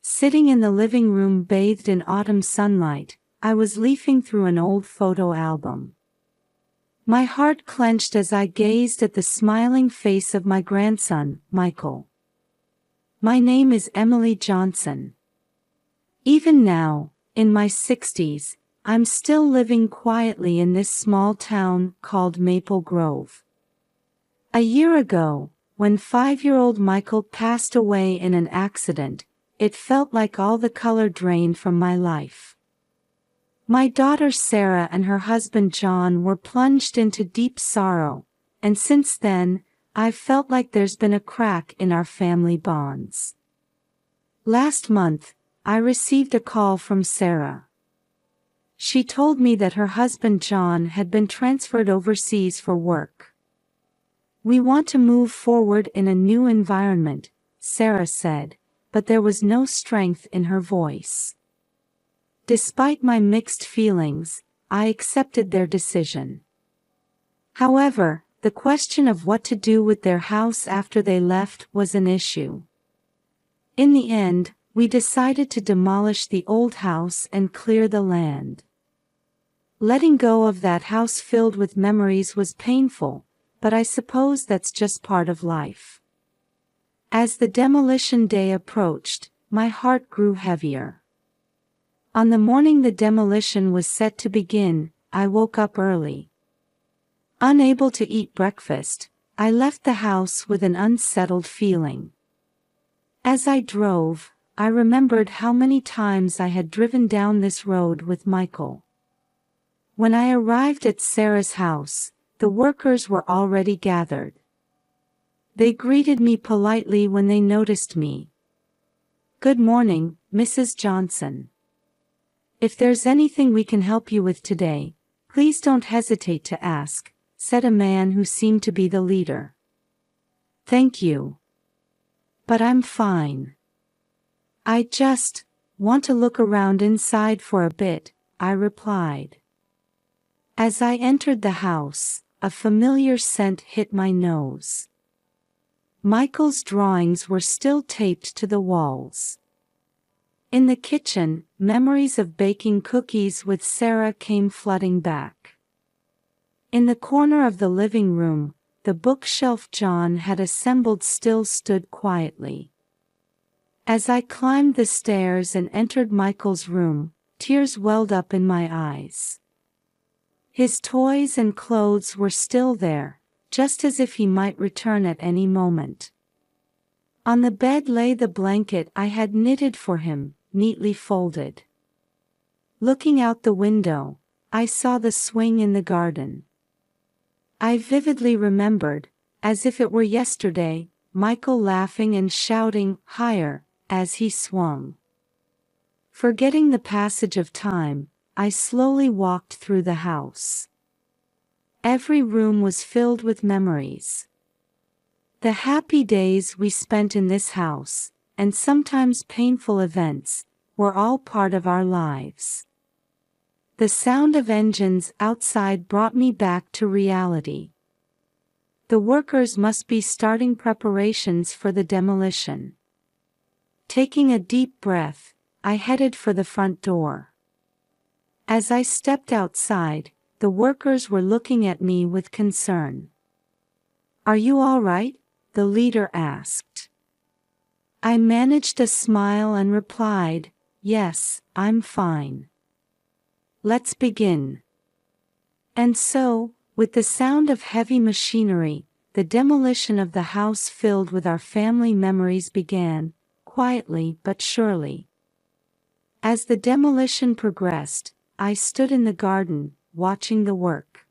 Sitting in the living room bathed in autumn sunlight, I was leafing through an old photo album. My heart clenched as I gazed at the smiling face of my grandson, Michael. My name is Emily Johnson. Even now, in my 60s, I'm still living quietly in this small town called Maple Grove. A year ago, when 5-year-old Michael passed away in an accident, it felt like all the color drained from my life. My daughter Sarah and her husband John were plunged into deep sorrow, and since then, I've felt like there's been a crack in our family bonds. Last month, I received a call from Sarah. She told me that her husband John had been transferred overseas for work. "We want to move forward in a new environment," Sarah said, but there was no strength in her voice. Despite my mixed feelings, I accepted their decision. However, the question of what to do with their house after they left was an issue. In the end, we decided to demolish the old house and clear the land. Letting go of that house filled with memories was painful, but I suppose that's just part of life. As the demolition day approached, my heart grew heavier. On the morning the demolition was set to begin, I woke up early. Unable to eat breakfast, I left the house with an unsettled feeling. As I drove, I remembered how many times I had driven down this road with Michael. When I arrived at Sarah's house, the workers were already gathered. They greeted me politely when they noticed me. "Good morning, Mrs. Johnson. If there's anything we can help you with today, please don't hesitate to ask," said a man who seemed to be the leader. "Thank you. But I'm fine. I just want to look around inside for a bit," I replied. As I entered the house, a familiar scent hit my nose. Michael's drawings were still taped to the walls. In the kitchen, memories of baking cookies with Sarah came flooding back. In the corner of the living room, the bookshelf John had assembled still stood quietly. As I climbed the stairs and entered Michael's room, tears welled up in my eyes. His toys and clothes were still there, just as if he might return at any moment. On the bed lay the blanket I had knitted for him, neatly folded. Looking out the window, I saw the swing in the garden. I vividly remembered, as if it were yesterday, Michael laughing and shouting, "Higher," as he swung. Forgetting the passage of time, I slowly walked through the house. Every room was filled with memories. The happy days we spent in this house, and sometimes painful events, were all part of our lives. The sound of engines outside brought me back to reality. The workers must be starting preparations for the demolition. Taking a deep breath, I headed for the front door. As I stepped outside, the workers were looking at me with concern. "Are you all right?" the leader asked. I managed a smile and replied, "Yes, I'm fine. Let's begin." And so, with the sound of heavy machinery, the demolition of the house filled with our family memories began, quietly but surely. As the demolition progressed, I stood in the garden, watching the work.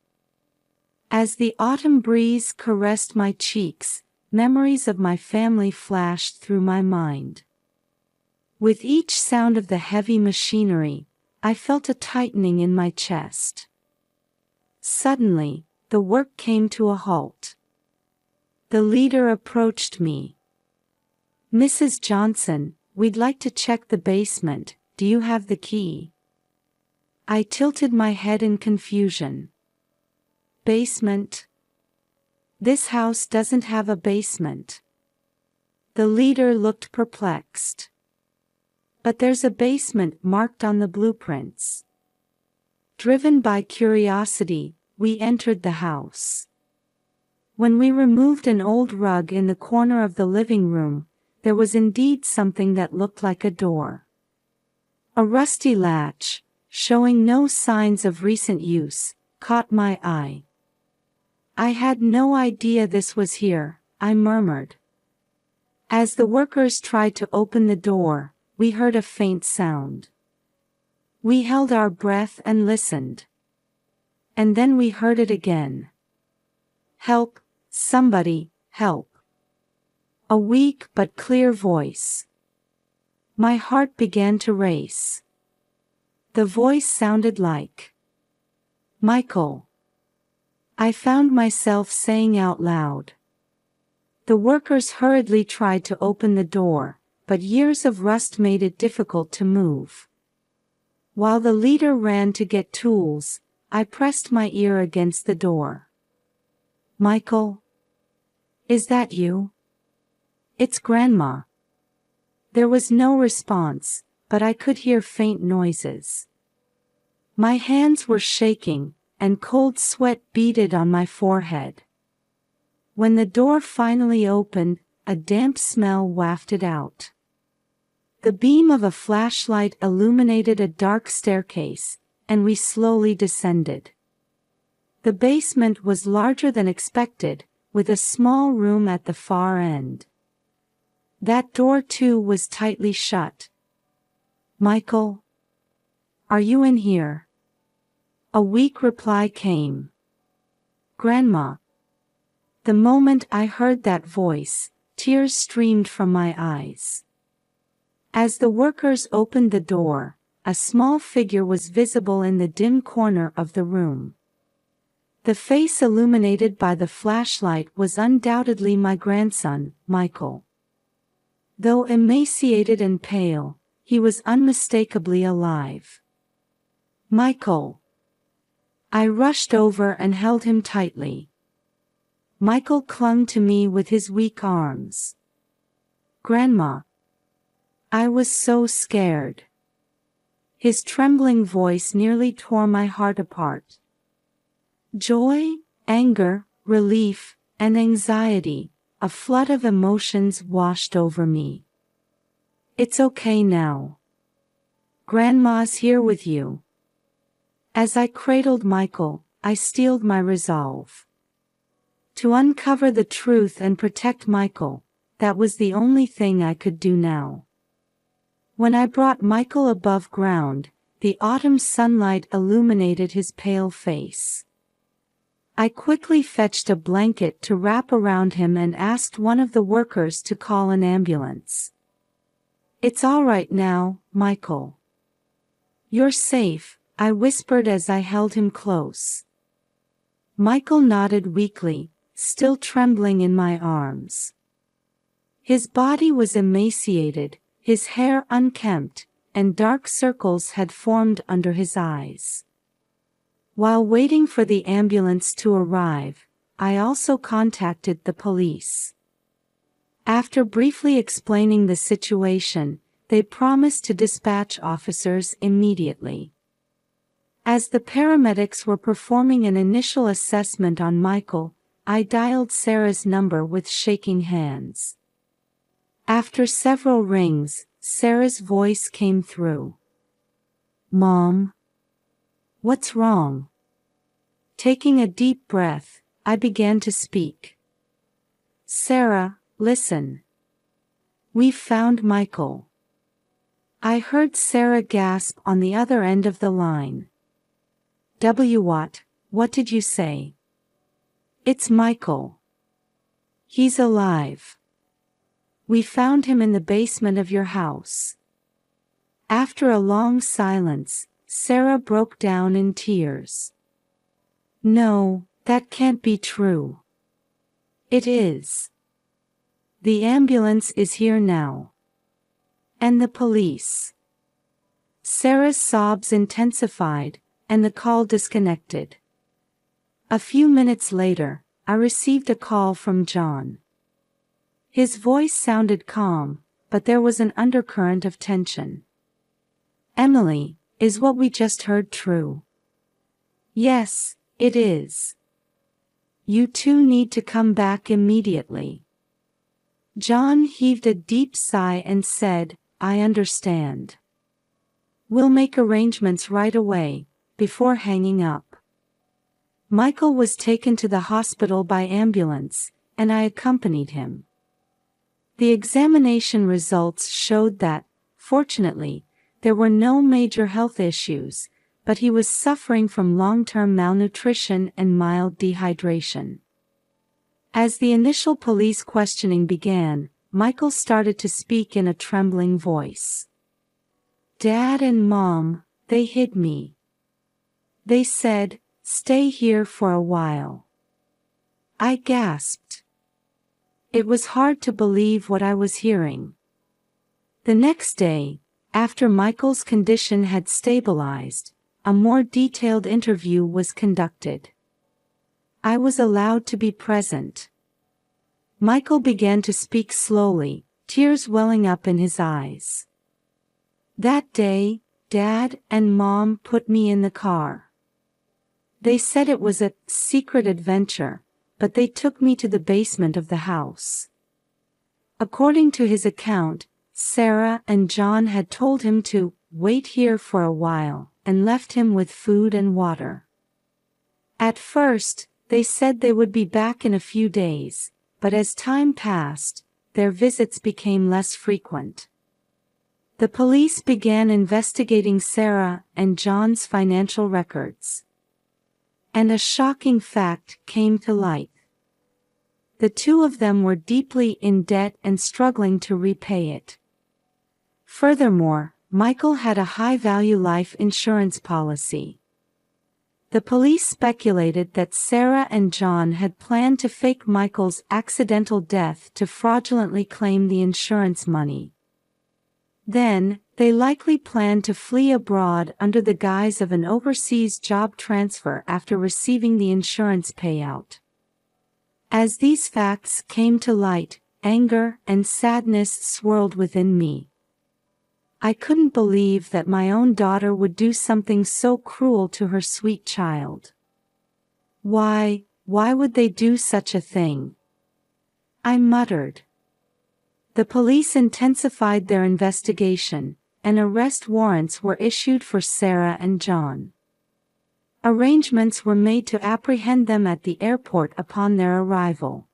As the autumn breeze caressed my cheeks, memories of my family flashed through my mind. With each sound of the heavy machinery, I felt a tightening in my chest. Suddenly, the work came to a halt. The leader approached me. "Mrs. Johnson, we'd like to check the basement, do you have the key?" I tilted my head in confusion. "Basement? This house doesn't have a basement." The leader looked perplexed. But there's a basement marked on the blueprints. Driven by curiosity, we entered the house. When we removed an old rug in the corner of the living room, there was indeed something that looked like a door. A rusty latch, showing no signs of recent use, caught my eye. "I had no idea this was here," I murmured. As the workers tried to open the door, we heard a faint sound. We held our breath and listened. And then we heard it again. "Help, somebody, help." A weak but clear voice. My heart began to race. The voice sounded like Michael. I found myself saying out loud. The workers hurriedly tried to open the door, but years of rust made it difficult to move. While the leader ran to get tools, I pressed my ear against the door. "Michael? Is that you?" "It's Grandma." There was no response, but I could hear faint noises. My hands were shaking, and cold sweat beaded on my forehead. When the door finally opened, a damp smell wafted out. The beam of a flashlight illuminated a dark staircase, and we slowly descended. The basement was larger than expected, with a small room at the far end. That door too was tightly shut. "Michael? Are you in here?" A weak reply came. "Grandma." The moment I heard that voice, tears streamed from my eyes. As the workers opened the door, a small figure was visible in the dim corner of the room. The face illuminated by the flashlight was undoubtedly my grandson, Michael. Though emaciated and pale, he was unmistakably alive. "Michael!" I rushed over and held him tightly. Michael clung to me with his weak arms. "Grandma." I was so scared. His trembling voice nearly tore my heart apart. Joy, anger, relief, and anxiety, a flood of emotions washed over me. "It's okay now. Grandma's here with you." As I cradled Michael, I steeled my resolve. To uncover the truth and protect Michael, that was the only thing I could do now. When I brought Michael above ground, the autumn sunlight illuminated his pale face. I quickly fetched a blanket to wrap around him and asked one of the workers to call an ambulance. "It's all right now, Michael. You're safe," I whispered as I held him close. Michael nodded weakly, still trembling in my arms. His body was emaciated, his hair unkempt, and dark circles had formed under his eyes. While waiting for the ambulance to arrive, I also contacted the police. After briefly explaining the situation, they promised to dispatch officers immediately. As the paramedics were performing an initial assessment on Michael, I dialed Sarah's number with shaking hands. After several rings, Sarah's voice came through. "Mom? What's wrong?" Taking a deep breath, I began to speak. "Sarah, listen. We've found Michael." I heard Sarah gasp on the other end of the line. What did you say?" "It's Michael. He's alive. We found him in the basement of your house." After a long silence, Sarah broke down in tears. "No, that can't be true." "It is. The ambulance is here now. And the police." Sarah's sobs intensified, and the call disconnected. A few minutes later, I received a call from John. His voice sounded calm, but there was an undercurrent of tension. Emily, is what we just heard true? Yes, it is. You two need to come back immediately. John heaved a deep sigh and said, I understand. We'll make arrangements right away, before hanging up. Michael was taken to the hospital by ambulance, and I accompanied him. The examination results showed that, fortunately, there were no major health issues, but he was suffering from long-term malnutrition and mild dehydration. As the initial police questioning began, Michael started to speak in a trembling voice. Dad and Mom, they hid me. They said, stay here for a while. I gasped. It was hard to believe what I was hearing. The next day, after Michael's condition had stabilized, a more detailed interview was conducted. I was allowed to be present. Michael began to speak slowly, tears welling up in his eyes. That day, Dad and Mom put me in the car. They said it was a secret adventure, but they took me to the basement of the house. According to his account, Sarah and John had told him to wait here for a while, and left him with food and water. At first, they said they would be back in a few days, but as time passed, their visits became less frequent. The police began investigating Sarah and John's financial records. And a shocking fact came to light. The two of them were deeply in debt and struggling to repay it. Furthermore, Michael had a high-value life insurance policy. The police speculated that Sarah and John had planned to fake Michael's accidental death to fraudulently claim the insurance money. Then, they likely planned to flee abroad under the guise of an overseas job transfer after receiving the insurance payout. As these facts came to light, anger and sadness swirled within me. I couldn't believe that my own daughter would do something so cruel to her sweet child. Why would they do such a thing? I muttered. The police intensified their investigation, and arrest warrants were issued for Sarah and John. Arrangements were made to apprehend them at the airport upon their arrival.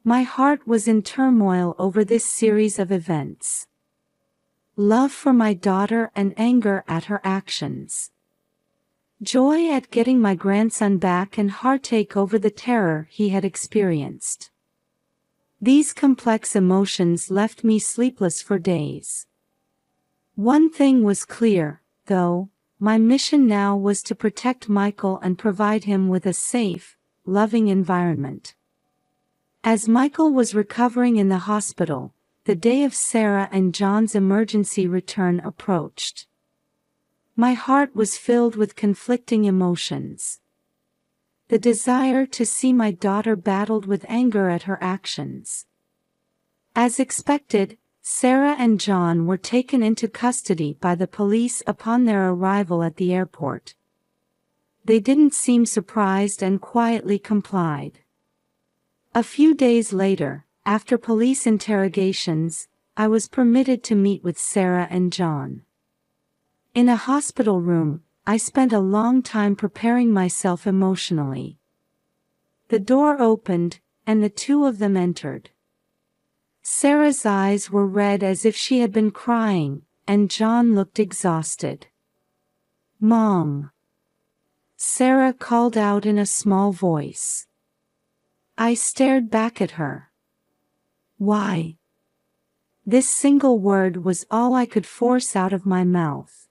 My heart was in turmoil over this series of events. Love for my daughter and anger at her actions. Joy at getting my grandson back and heartache over the terror he had experienced. These complex emotions left me sleepless for days. One thing was clear, though, my mission now was to protect Michael and provide him with a safe, loving environment. As Michael was recovering in the hospital, the day of Sarah and John's emergency return approached. My heart was filled with conflicting emotions. The desire to see my daughter battled with anger at her actions. As expected, Sarah and John were taken into custody by the police upon their arrival at the airport. They didn't seem surprised and quietly complied. A few days later, after police interrogations, I was permitted to meet with Sarah and John. In a hospital room, I spent a long time preparing myself emotionally. The door opened, and the two of them entered. Sarah's eyes were red as if she had been crying, and John looked exhausted. "Mom!" Sarah called out in a small voice. I stared back at her. Why? This single word was all I could force out of my mouth.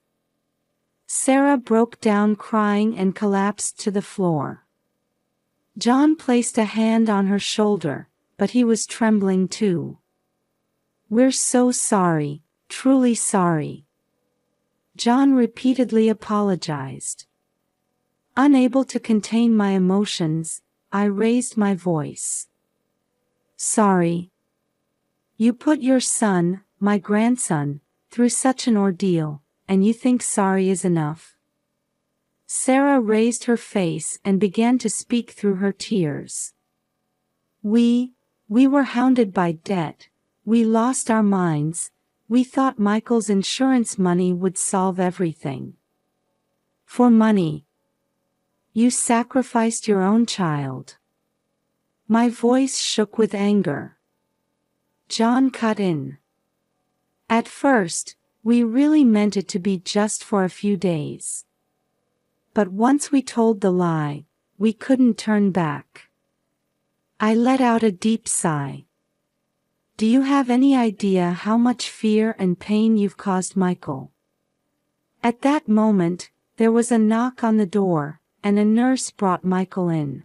Sarah broke down crying and collapsed to the floor. John placed a hand on her shoulder, but he was trembling too. "We're so sorry, truly sorry." John repeatedly apologized. Unable to contain my emotions, I raised my voice. "Sorry. You put your son, my grandson, through such an ordeal, and you think sorry is enough?" Sarah raised her face and began to speak through her tears. We were hounded by debt. We lost our minds. We thought Michael's insurance money would solve everything. For money. You sacrificed your own child." My voice shook with anger. John cut in. "At first, we really meant it to be just for a few days. But once we told the lie, we couldn't turn back." I let out a deep sigh. "Do you have any idea how much fear and pain you've caused Michael?" At that moment, there was a knock on the door, and a nurse brought Michael in.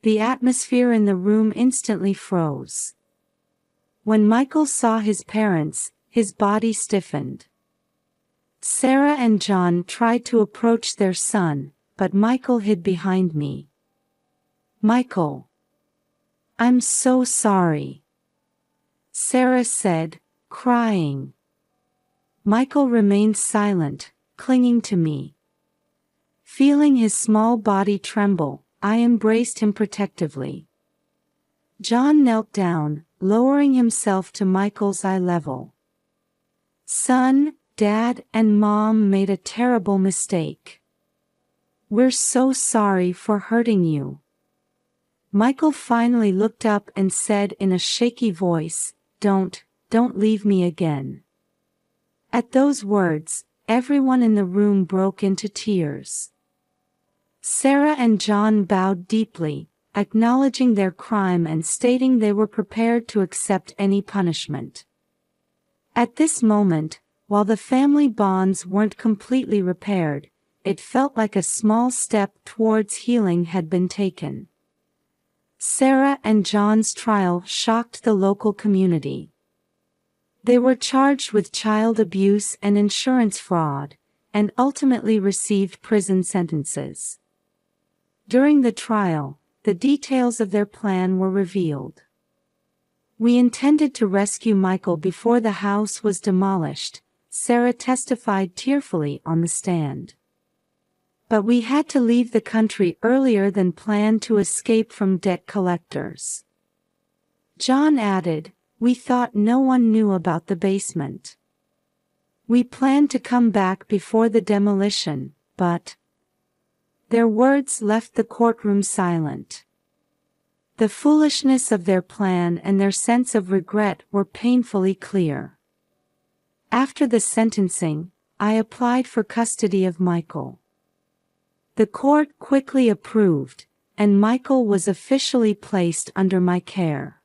The atmosphere in the room instantly froze. When Michael saw his parents, his body stiffened. Sarah and John tried to approach their son, but Michael hid behind me. "Michael. I'm so sorry," Sarah said, crying. Michael remained silent, clinging to me. Feeling his small body tremble, I embraced him protectively. John knelt down, lowering himself to Michael's eye level. "Son, Dad, and Mom made a terrible mistake. We're so sorry for hurting you." Michael finally looked up and said in a shaky voice, Don't leave me again." At those words, everyone in the room broke into tears. Sarah and John bowed deeply, acknowledging their crime and stating they were prepared to accept any punishment. At this moment, while the family bonds weren't completely repaired, it felt like a small step towards healing had been taken. Sarah and John's trial shocked the local community. They were charged with child abuse and insurance fraud, and ultimately received prison sentences. During the trial, the details of their plan were revealed. "We intended to rescue Michael before the house was demolished," Sarah testified tearfully on the stand. "But we had to leave the country earlier than planned to escape from debt collectors." John added, "We thought no one knew about the basement. We planned to come back before the demolition, but..." Their words left the courtroom silent. The foolishness of their plan and their sense of regret were painfully clear. After the sentencing, I applied for custody of Michael. The court quickly approved, and Michael was officially placed under my care.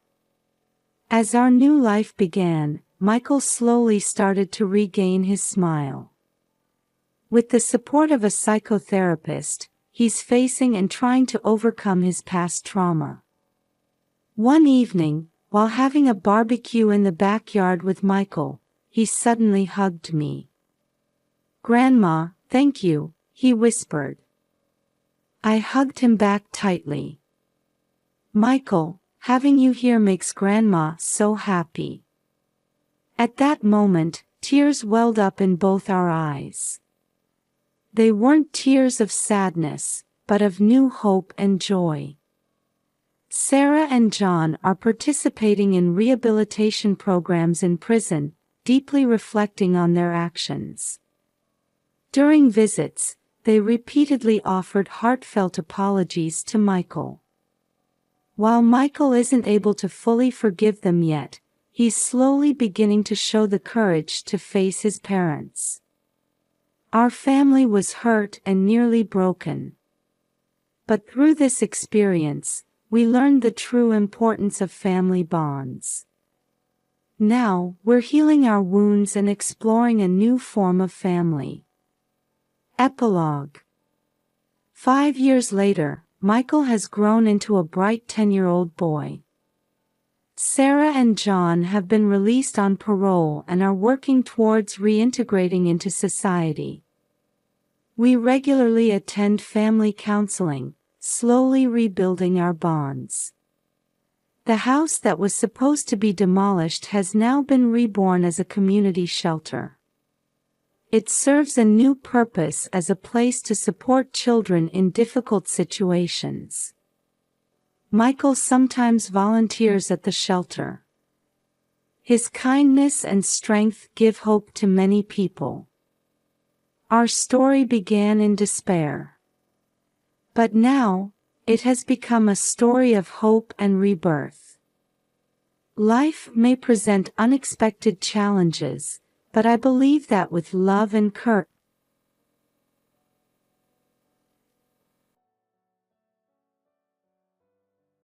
As our new life began, Michael slowly started to regain his smile. With the support of a psychotherapist, he's facing and trying to overcome his past trauma. One evening, while having a barbecue in the backyard with Michael, he suddenly hugged me. "Grandma, thank you," he whispered. I hugged him back tightly. "Michael, having you here makes Grandma so happy." At that moment, tears welled up in both our eyes. They weren't tears of sadness, but of new hope and joy. Sarah and John are participating in rehabilitation programs in prison, deeply reflecting on their actions. During visits, they repeatedly offered heartfelt apologies to Michael. While Michael isn't able to fully forgive them yet, he's slowly beginning to show the courage to face his parents. Our family was hurt and nearly broken. But through this experience, we learned the true importance of family bonds. Now, we're healing our wounds and exploring a new form of family. Epilogue. 5 years later, Michael has grown into a bright 10-year-old boy. Sarah and John have been released on parole and are working towards reintegrating into society. We regularly attend family counseling, slowly rebuilding our bonds. The house that was supposed to be demolished has now been reborn as a community shelter. It serves a new purpose as a place to support children in difficult situations. Michael sometimes volunteers at the shelter. His kindness and strength give hope to many people. Our story began in despair. But now, it has become a story of hope and rebirth. Life may present unexpected challenges, but I believe that with love and